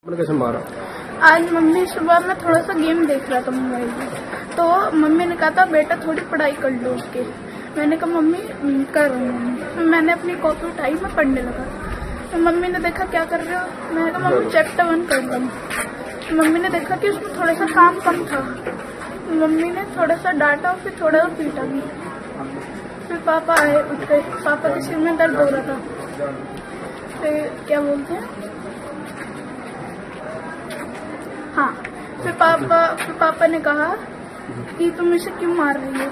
आपने कैसे मारा? आज मम्मी सुबह में थोड़ा सा गेम देख रहा था मोबाइल में, तो मम्मी ने कहा था बेटा थोड़ी पढ़ाई कर लो उसके। मैंने कहा मम्मी कर रही हूँ मम्मी। मैंने अपनी कॉपी उठाई, मैं पढ़ने लगा। तो मम्मी ने देखा क्या कर रहे हो, मैंने कहा मम्मी चैप्टर 1 कर रहा हूँ। मम्मी ने देखा कि उसमें थोड़ा सा काम कम था, मम्मी ने थोड़ा सा डांटा और फिर थोड़ा सा पीटा भी। फिर पापा आए, उठ गए, पापा के सिर में दर्द हो रहा था। फिर क्या बोलते हैं, हाँ, फिर पापा ने कहा कि तुम इसे क्यों मार रही हो।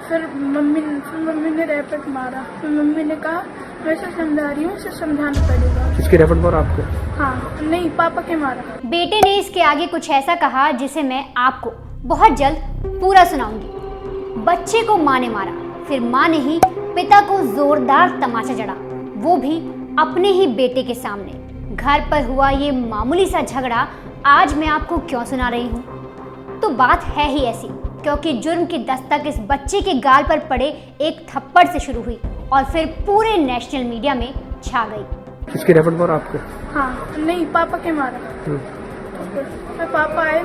फिर मम्मी ने रैपेट मारा। फिर मम्मी ने कहा मैं इसे समझा रही हूँ, इसे समझाना पड़ेगा। किसके रैपेट मारा आपको? हाँ, नहीं, पापा के मारा। बेटे ने इसके आगे कुछ ऐसा कहा जिसे मैं आपको बहुत जल्द पूरा सुनाऊंगी। बच्चे को माँ ने मारा, फिर माँ ने ही पिता को जोरदार तमाचा जड़ा, वो भी अपने ही बेटे के सामने। घर पर हुआ ये मामूली सा झगड़ा आज मैं आपको क्यों सुना रही हूँ, तो बात है ही ऐसी, क्योंकि जुर्म की दस्तक इस बच्चे के गाल पर पड़े एक थप्पड़ से शुरू हुई और फिर पूरे नेशनल मीडिया में छा गई। किसके रैपेट मारा आपको? हाँ, नहीं, पापा के मारा। फिर पापा आए,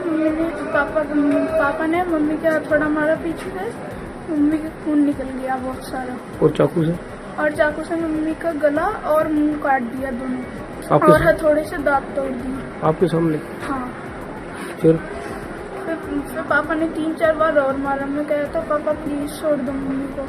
पापा ने मम्मी का थोड़ा मारा पीछे से, मम्मी का खून निकल गया बहुत सारा। और चाकू से? और चाकू से मम्मी का गला और मुंह काट दिया दोनों, और हथौड़े से दांत तोड़ दिए आपके सामने? हाँ। फिर पापा ने 3-4 बार और मारा। मैं कहता पापा प्लीज छोड़ दो मम्मी को।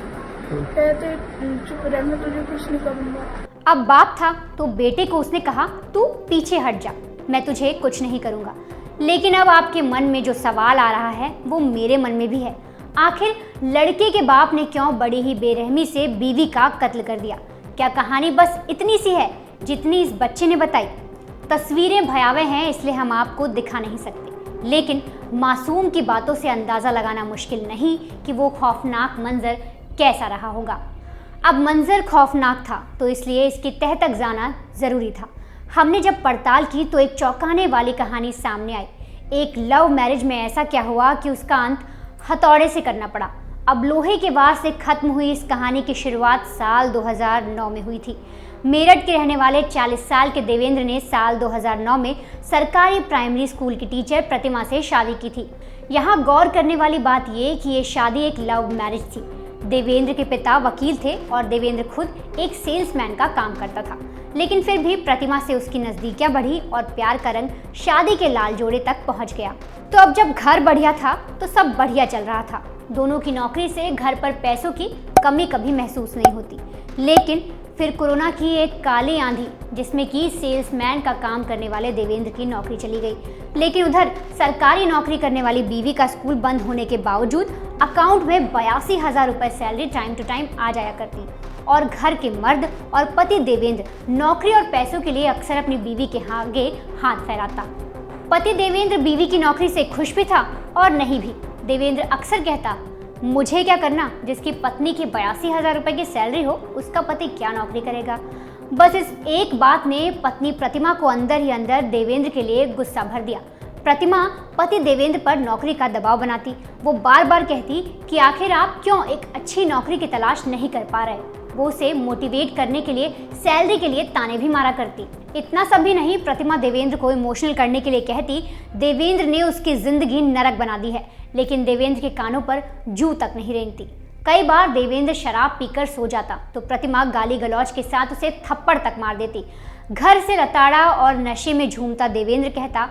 कहते चुप रह, मैं तुझे कुछ नहीं करूँगा। अब बाप था तो बेटे को उसने कहा तू पीछे हट जा, मैं तुझे कुछ नहीं करूँगा। लेकिन अब आपके मन में जो सवाल आ रहा है वो मेरे मन में भी है, आखिर लड़के के बाप ने क्यों बड़ी ही बेरहमी से बीवी का कत्ल कर दिया? क्या कहानी बस इतनी सी है जितनी इस बच्चे ने बताई? तस्वीरें भयावह हैं इसलिए हम आपको दिखा नहीं सकते, लेकिन मासूम की बातों से अंदाज़ा लगाना मुश्किल नहीं कि वो खौफनाक मंजर कैसा रहा होगा। अब मंजर खौफनाक था तो इसलिए इसकी तह तक जाना ज़रूरी था। हमने जब पड़ताल की तो एक चौंकाने वाली कहानी सामने आई। एक लव मैरिज में ऐसा क्या हुआ कि उसका अंत हथौड़े से करना पड़ा। अब लोहे के वार से खत्म हुई इस कहानी की शुरुआत साल 2009 में हुई थी। मेरठ के रहने वाले 40 साल के देवेंद्र ने साल 2009 में सरकारी प्राइमरी स्कूल की टीचर प्रतिमा से शादी की थी। यहाँ गौर करने वाली बात ये कि ये शादी एक लव मैरिज थी। देवेंद्र के पिता वकील थे और देवेंद्र खुद एक सेल्समैन का काम करता था, लेकिन फिर भी प्रतिमा से उसकी नज़दीकियाँ बढ़ी और प्यार का रंग शादी के लाल जोड़े तक पहुँच गया। तो अब जब घर बढ़िया था तो सब बढ़िया चल रहा था। दोनों की नौकरी से घर पर पैसों की कमी कभी महसूस नहीं होती। लेकिन फिर कोरोना की एक काली आंधी जिसमें कि सेल्समैन का काम करने वाले देवेंद्र की नौकरी चली गई। लेकिन उधर सरकारी नौकरी करने वाली बीवी का स्कूल बंद होने के बावजूद अकाउंट में 82,000 रुपये सैलरी टाइम टू टाइम आ जाया करती। और घर के मर्द और पति देवेंद्र नौकरी और पैसों के लिए अक्सर अपनी बीवी के आगे हाथ फैलाता। पति देवेंद्र बीवी की नौकरी से खुश भी था और नहीं भी। देवेंद्र अक्सर कहता, मुझे क्या करना, जिसकी पत्नी की 82,000 रुपये की सैलरी हो उसका पति क्या नौकरी करेगा। बस इस एक बात ने पत्नी प्रतिमा को अंदर ही अंदर देवेंद्र के लिए गुस्सा भर दिया। प्रतिमा पति देवेंद्र पर नौकरी का दबाव बनाती। वो बार बार कहती कि आखिर आप क्यों एक अच्छी नौकरी की तलाश नहीं कर पा रहे। वो उसे मोटिवेट करने के लिए सैलरी के लिए ताने भी मारा करती। इतना सब भी नहीं, प्रतिमा देवेंद्र को इमोशनल करने के लिए कहती देवेंद्र ने उसकी जिंदगी नरक बना दी है, लेकिन देवेंद्र के कानों पर जू तक नहीं रेंगती। कई बार देवेंद्र शराब पीकर सो जाता तो प्रतिमा गाली गलौज के साथ उसे थप्पड़ तक मार देती। घर से लताड़ा और नशे में झूमता देवेंद्र कहता,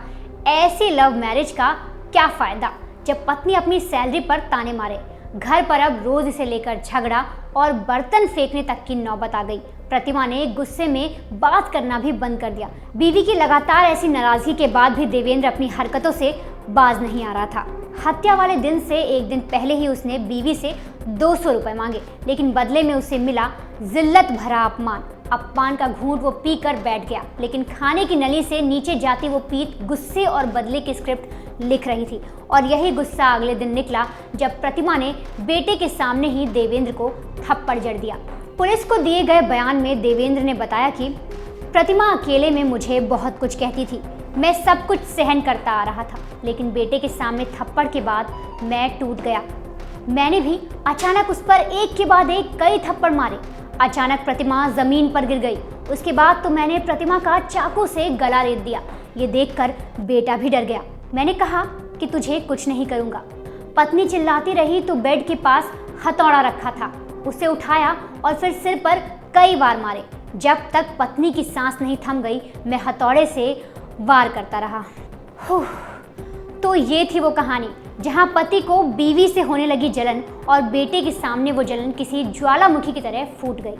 ऐसी लव मैरिज का क्या फ़ायदा जब पत्नी अपनी सैलरी पर ताने मारे। घर पर अब रोज इसे लेकर झगड़ा और बर्तन फेंकने तक की नौबत आ गई। प्रतिमा ने गुस्से में बात करना भी बंद कर दिया। बीवी की लगातार ऐसी नाराजगी के बाद भी देवेंद्र अपनी हरकतों से बाज नहीं आ रहा था। हत्या वाले दिन से एक दिन पहले ही उसने बीवी से 200 रुपये मांगे, लेकिन बदले में उसे मिला जिल्लत भरा अपमान। अपमान का घूंट वो पी कर बैठ गया, लेकिन खाने की नली से नीचे जाती वो पीत गुस्से और बदले की स्क्रिप्ट लिख रही थी। और यही गुस्सा अगले दिन निकला जब प्रतिमा ने बेटे के सामने ही देवेंद्र को थप्पड़ जड़ दिया। पुलिस को दिए गए बयान में देवेंद्र ने बताया कि प्रतिमा अकेले में मुझे बहुत कुछ कहती थी, मैं सब कुछ सहन करता आ रहा था, लेकिन बेटे के सामने थप्पड़ के बाद मैं टूट गया। मैंने भी अचानक उस पर एक के बाद एक कई थप्पड़ मारे। अचानक प्रतिमा जमीन पर गिर गई। उसके बाद तो मैंने प्रतिमा का चाकू से गला रेत दिया। ये देखकर बेटा भी डर गया। मैंने कहा कि तुझे कुछ नहीं करूँगा। पत्नी चिल्लाती रही तो बेड के पास हथौड़ा रखा था, उसे उठाया और फिर सिर पर कई बार मारे। जब तक पत्नी की सांस नहीं थम गई, मैं हथौड़े से वार करता रहा। तो ये थी वो कहानी जहां पति को बीवी से होने लगी जलन और बेटे के सामने वो जलन किसी ज्वालामुखी की तरह फूट गई।